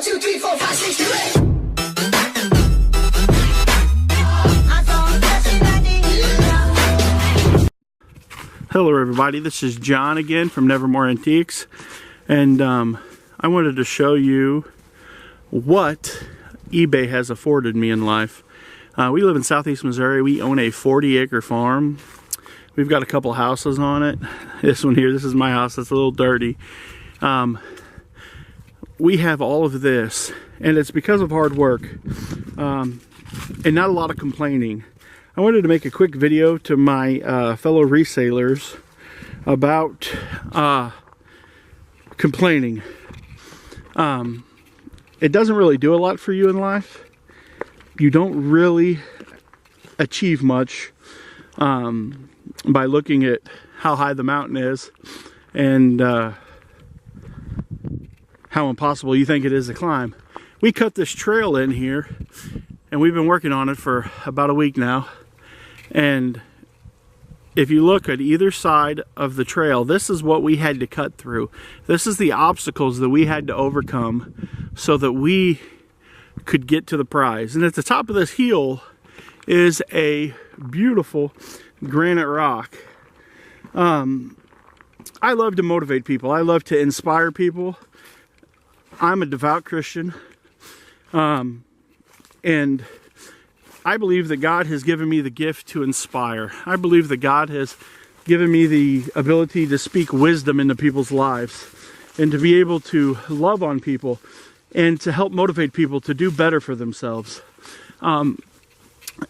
1, 2, 3, 4, 5, 6, 7, 8. Hello everybody, this is John again from Nevermore Antiques, and I wanted to show you what eBay has afforded me in life. We live in southeast Missouri. We own a 40-acre farm. We've got a couple houses on it. This one here, this is my house. It's a little dirty. We have all of this, and it's because of hard work and not a lot of complaining. I wanted to make a quick video to my fellow resellers about complaining. It doesn't really do a lot for you in life. You don't really achieve much by looking at how high the mountain is and how impossible you think it is to climb. We cut this trail in here, and we've been working on it for about a week now. And if you look at either side of the trail, this is what we had to cut through. This is the obstacles that we had to overcome so that we could get to the prize. And at the top of this hill is a beautiful granite rock. I love to motivate people. I love to inspire people. I'm a devout Christian. And I believe that God has given me the gift to inspire. I believe that God has given me the ability to speak wisdom into people's lives and to be able to love on people and to help motivate people to do better for themselves. And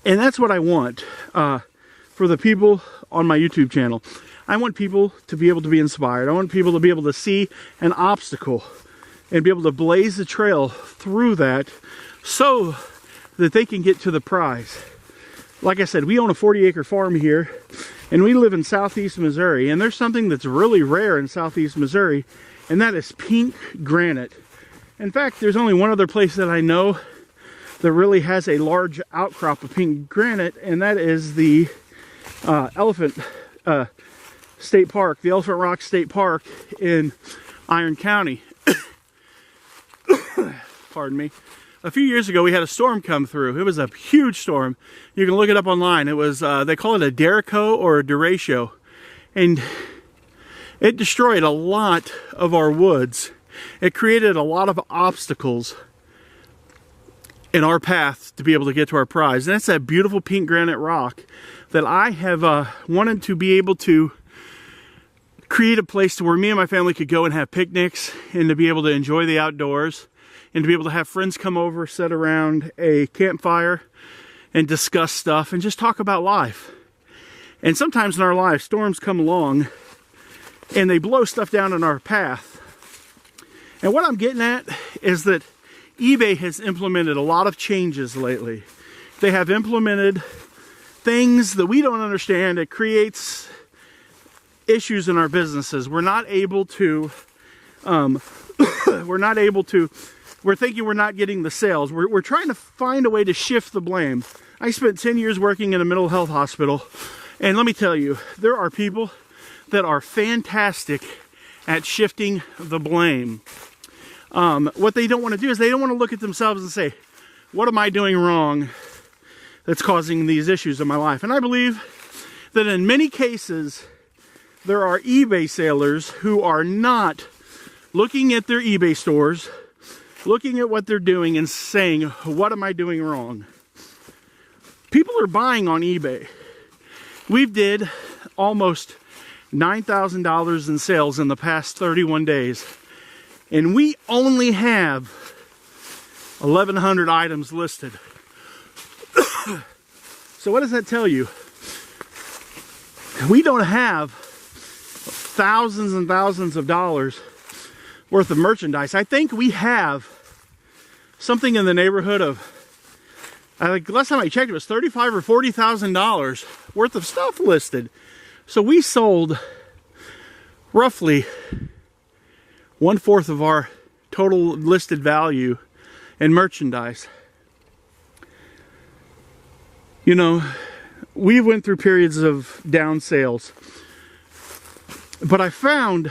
that's what I want for the people on my YouTube channel. I want people to be able to be inspired. I want people to be able to see an obstacle and be able to blaze the trail through that so that they can get to the prize. Like I said, we own a 40-acre farm here, and we live in southeast Missouri, and there's something that's really rare in southeast Missouri, and that is pink granite. In fact, there's only one other place that I know that really has a large outcrop of pink granite, and that is the Elephant State Park, the Elephant Rock State Park in Iron County. Pardon me. A few years ago, we had a storm come through. It was a huge storm. You can look it up online. It was, they call it a derecho or a derecho. And it destroyed a lot of our woods. It created a lot of obstacles in our path to be able to get to our prize. And that's that beautiful pink granite rock that I have wanted to be able to create a place to where me and my family could go and have picnics and to be able to enjoy the outdoors. And to be able to have friends come over, sit around a campfire and discuss stuff and just talk about life. And sometimes in our life, storms come along and they blow stuff down in our path. And what I'm getting at is that eBay has implemented a lot of changes lately. They have implemented things that we don't understand. It creates issues in our businesses. We're not able to, we're thinking we're not getting the sales. We're trying to find a way to shift the blame. I spent 10 years working in a mental health hospital, and let me tell you, there are people that are fantastic at shifting the blame. What they don't want to do is they don't want to look at themselves and say, what am I doing wrong that's causing these issues in my life? And I believe that in many cases, there are eBay sellers who are not looking at their eBay stores, looking at what they're doing and saying, what am I doing wrong? People are buying on eBay. We did almost $9,000 in sales in the past 31 days. And we only have 1,100 items listed. So what does that tell you? We don't have thousands and thousands of dollars worth of merchandise. I think we have something in the neighborhood of, I think last time I checked, it was $35,000 or $40,000 worth of stuff listed. So we sold roughly 1/4 of our total listed value in merchandise. You know, we went through periods of down sales, but I found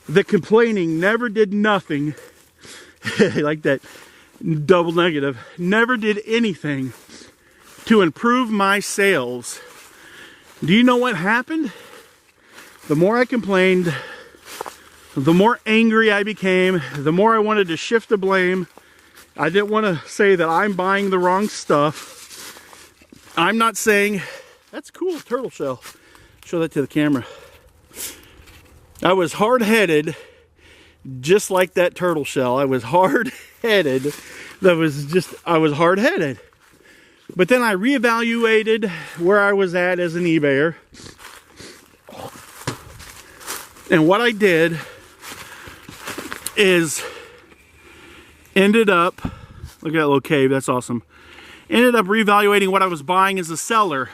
that complaining never did nothing like that double negative. Never did anything to improve my sales. Do you know what happened? The more I complained, the more angry I became, the more I wanted to shift the blame. I didn't want to say that I'm buying the wrong stuff. I'm not saying, that's cool, turtle shell. Show that to the camera. I was hard-headed, just like that turtle shell. I was hard-headed. I was hard-headed. But then I reevaluated where I was at as an eBayer. And what I did is ended up, look at that little cave, that's awesome. Ended up reevaluating what I was buying as a seller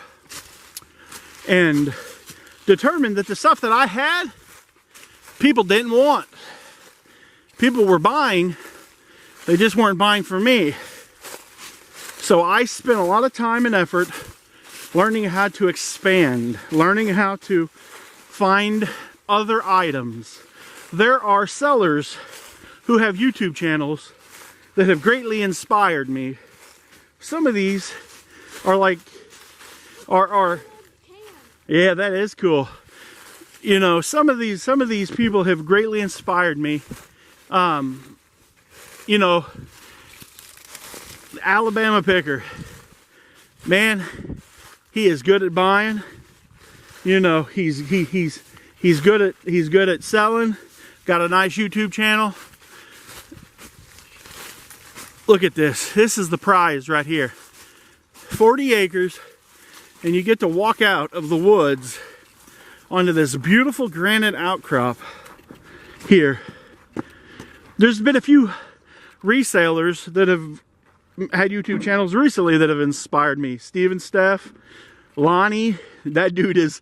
and determined that the stuff that I had, people didn't want. People were buying, they just weren't buying for me. So I spent a lot of time and effort learning how to expand, learning how to find other items. There are sellers who have YouTube channels that have greatly inspired me. Some of these are like, yeah, that is cool. You know, some of these people have greatly inspired me. You know, Alabama Picker, man, he is good at buying. You know, he's good at selling. Got a nice YouTube channel. Look at this. This is the prize right here. 40 acres, and you get to walk out of the woods onto this beautiful granite outcrop here. There's been a few resellers that have had YouTube channels recently that have inspired me. StevenSteph, Lonnie, that dude is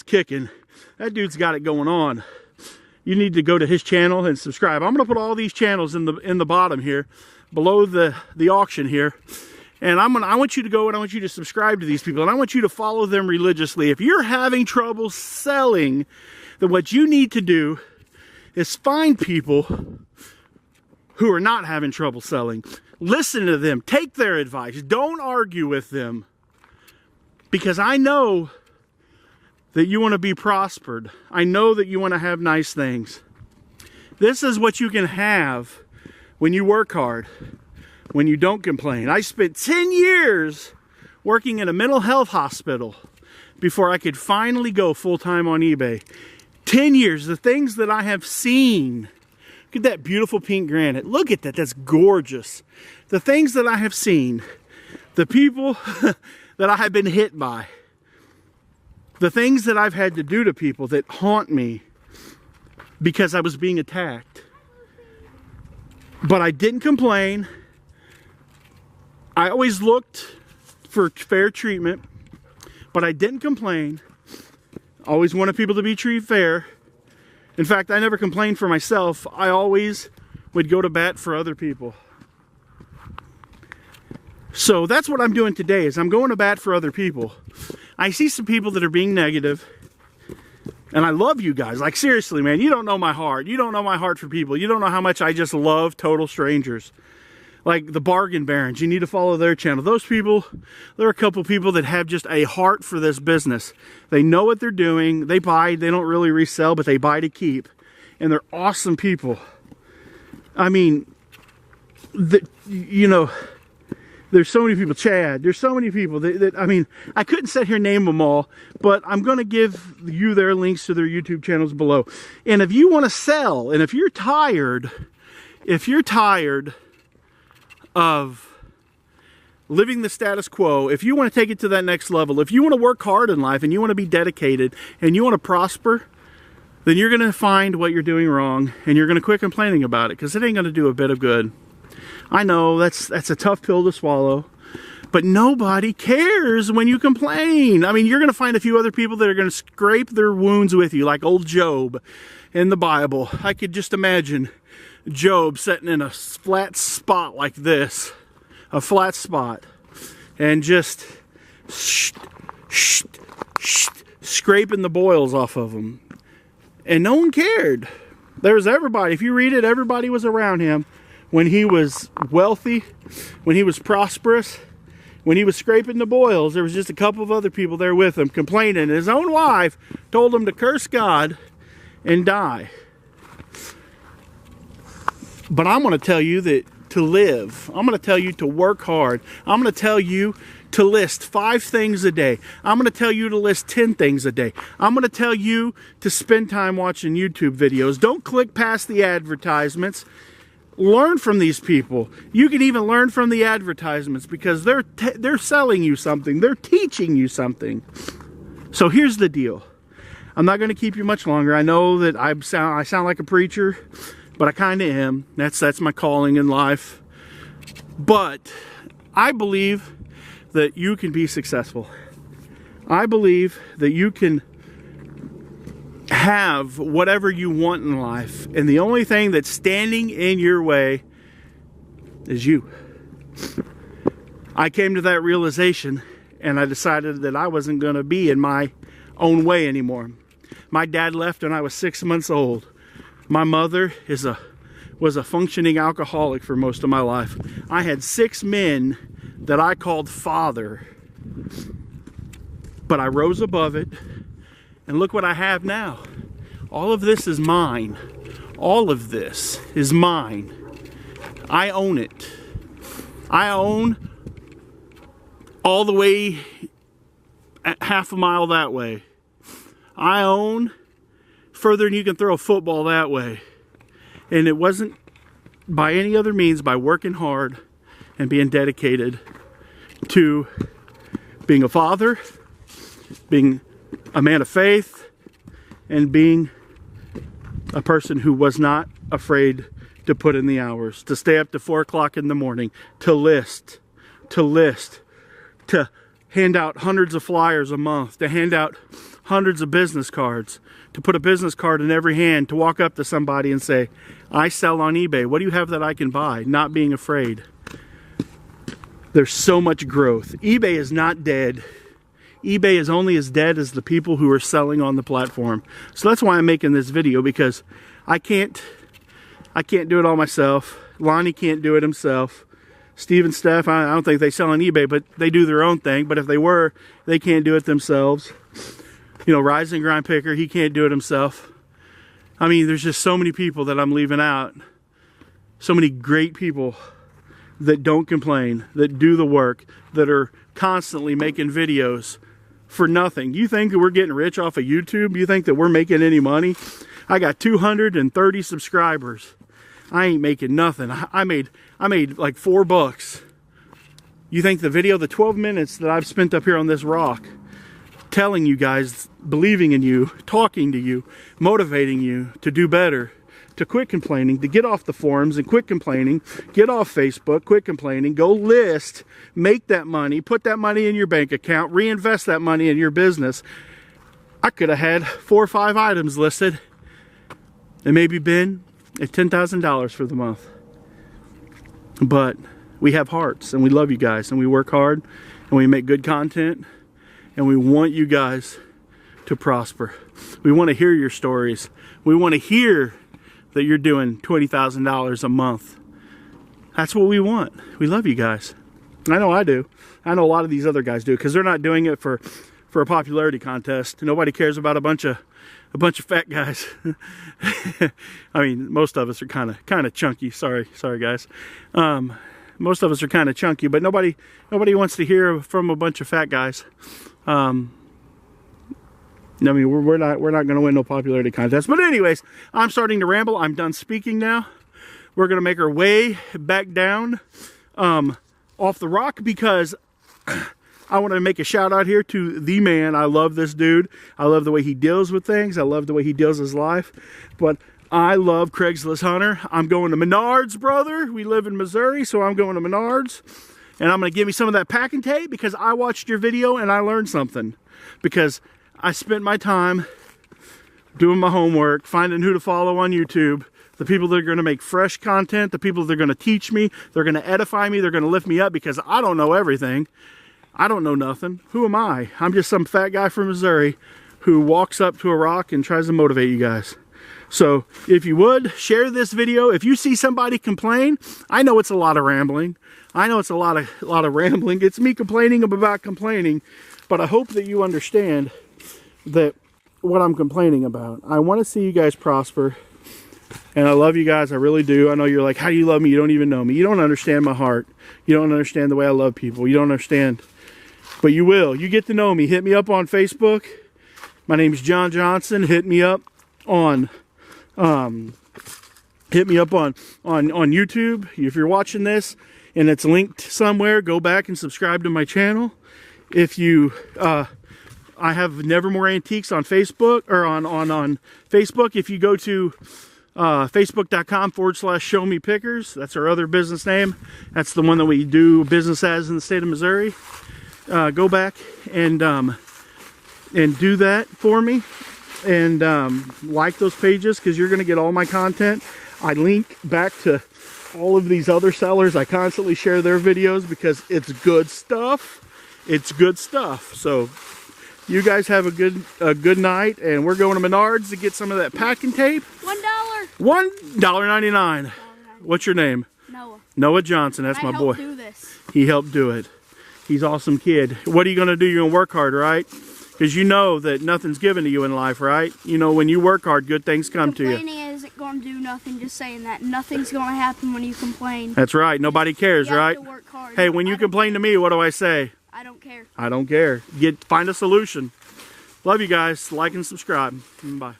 kicking. That dude's got it going on. You need to go to his channel and subscribe. I'm gonna put all these channels in the bottom here, below the auction here. And I want you to go and I want you to subscribe to these people, and I want you to follow them religiously. If you're having trouble selling, then what you need to do is find people who are not having trouble selling. Listen to them, take their advice, don't argue with them. Because I know that you want to be prospered. I know that you want to have nice things. This is what you can have when you work hard, when you don't complain. I spent 10 years working in a mental health hospital before I could finally go full-time on eBay. 10 years, the things that I have seen. Look at that beautiful pink granite. Look at that, that's gorgeous. The things that I have seen, the people that I have been hit by, the things that I've had to do to people that haunt me because I was being attacked. But I didn't complain. I always looked for fair treatment, but I didn't complain. Always wanted people to be treated fair. In fact, I never complained for myself. I always would go to bat for other people. So that's what I'm doing today, is I'm going to bat for other people. I see some people that are being negative, and I love you guys. Like, seriously, man, you don't know my heart. You don't know my heart for people. You don't know how much I just love total strangers. Like the Bargain Barons, you need to follow their channel. Those people, there are a couple people that have just a heart for this business. They know what they're doing. They buy, they don't really resell, but they buy to keep. And they're awesome people. I mean, you know, there's so many people. Chad, there's so many people that I mean, I couldn't sit here and name them all, but I'm going to give you their links to their YouTube channels below. And if you want to sell, and if you're tired of living the status quo, if you want to take it to that next level, if you want to work hard in life and you want to be dedicated and you want to prosper, then you're going to find what you're doing wrong and you're going to quit complaining about it, because it ain't going to do a bit of good. I know that's a tough pill to swallow, but nobody cares when you complain. I mean, you're going to find a few other people that are going to scrape their wounds with you, like old Job in the Bible. I could just imagine Job sitting in a flat spot like this, a flat spot, and just scraping the boils off of him. And no one cared. There was everybody. If you read it, everybody was around him when he was wealthy, when he was prosperous, when he was scraping the boils, there was just a couple of other people there with him complaining. And his own wife told him to curse God and die. But I'm going to tell you that to live, I'm going to tell you to work hard. I'm going to tell you to list 5 things a day. I'm going to tell you to list 10 things a day. I'm going to tell you to spend time watching YouTube videos. Don't click past the advertisements. Learn from these people. You can even learn from the advertisements because they're selling you something. They're teaching you something. So here's the deal. I'm not going to keep you much longer. I know that I sound like a preacher, but I kind of am. That's my calling in life. But I believe that you can be successful. I believe that you can have whatever you want in life, and the only thing that's standing in your way is you. I came to that realization, and I decided that I wasn't going to be in my own way anymore. My dad left when I was 6 months old. My mother was a functioning alcoholic for most of my life. I had 6 men that I called father, but I rose above it, and look what I have now. All of this is mine. All of this is mine. I own it. I own all the way half a mile that way. I own further than you can throw a football that way. And it wasn't by any other means, by working hard and being dedicated to being a father, being a man of faith, and being a person who was not afraid to put in the hours, to stay up to 4 o'clock in the morning, to list, to hand out hundreds of flyers a month, to hand out hundreds of business cards, to put a business card in every hand, to walk up to somebody and say, I sell on eBay. What do you have that I can buy? Not being afraid. There's so much growth. eBay is not dead. eBay is only as dead as the people who are selling on the platform. So that's why I'm making this video, because I can't do it all myself. Lonnie can't do it himself. StevenSteph, I don't think they sell on eBay, but they do their own thing. But if they were, they can't do it themselves. You know, Rise and Grind Picker, he can't do it himself. I mean, there's just so many people that I'm leaving out. So many great people that don't complain, that do the work, that are constantly making videos for nothing. You think that we're getting rich off of YouTube? You think that we're making any money? I got 230 subscribers. I ain't making nothing. I made like $4. You think the video, the 12 minutes that I've spent up here on this rock, telling you guys, believing in you, talking to you, motivating you to do better, to quit complaining, to get off the forums and quit complaining, get off Facebook, quit complaining, go list, make that money, put that money in your bank account, reinvest that money in your business. I could have had 4 or 5 items listed and maybe been at $10,000 for the month. But we have hearts, and we love you guys, and we work hard, and we make good content, and we want you guys to prosper. We want to hear your stories. We want to hear that you're doing $20,000 a month. That's what we want. We love you guys. I know I do. I know a lot of these other guys do, because they're not doing it for a popularity contest. Nobody cares about a bunch of fat guys. I mean, most of us are kind of chunky. Sorry guys. Most of us are kind of chunky, but nobody wants to hear from a bunch of fat guys. I mean, we're not going to win no popularity contest. But anyways, I'm starting to ramble. I'm done speaking now. We're going to make our way back down off the rock, because I want to make a shout out here to the man. I love this dude. I love the way he deals with things. I love the way he deals his life. But I love Craigslist Hunter. I'm going to Menards, brother. We live in Missouri, so I'm going to Menards. And I'm going to give me some of that packing tape, because I watched your video and I learned something. Because I spent my time doing my homework, finding who to follow on YouTube, the people that are going to make fresh content, the people that are going to teach me, they're going to edify me, they're going to lift me up, because I don't know everything. I don't know nothing. Who am I? I'm just some fat guy from Missouri who walks up to a rock and tries to motivate you guys. So if you would, share this video. If you see somebody complain, I know it's a lot of rambling. I know it's a lot of rambling. It's me complaining about complaining, but I hope that you understand that what I'm complaining about. I want to see you guys prosper, and I love you guys. I really do. I know you're like, how do you love me? You don't even know me. You don't understand my heart. You don't understand the way I love people. You don't understand, but you will. You get to know me. Hit me up on Facebook. My name is John Johnson. Hit me up on YouTube. If you're watching this and it's linked somewhere, go back and subscribe to my channel. If you I have Nevermore Antiques on Facebook, or on Facebook. If you go to facebook.com/Show Me Pickers, that's our other business name. That's the one that we do business as in the state of Missouri. Go back and do that for me, and like those pages, because you're going to get all my content. I link back to all of these other sellers. I constantly share their videos because it's good stuff. It's good stuff. So you guys have a good night, and we're going to Menards to get some of that packing tape. $1. $1.99. What's your name? Noah. Noah Johnson. That's my boy. Do this. He helped do it. He's an awesome kid. What are you going to do? You're going to work hard, right? Because you know that nothing's given to you in life, right? You know, when you work hard, good things come to you. Complaining isn't going to do nothing. Just saying that. Nothing's going to happen when you complain. That's right. Nobody cares, right? You have to work hard. Hey, when you complain to me, what do I say? I don't care. I don't care. Find a solution. Love you guys. Like and subscribe. Bye.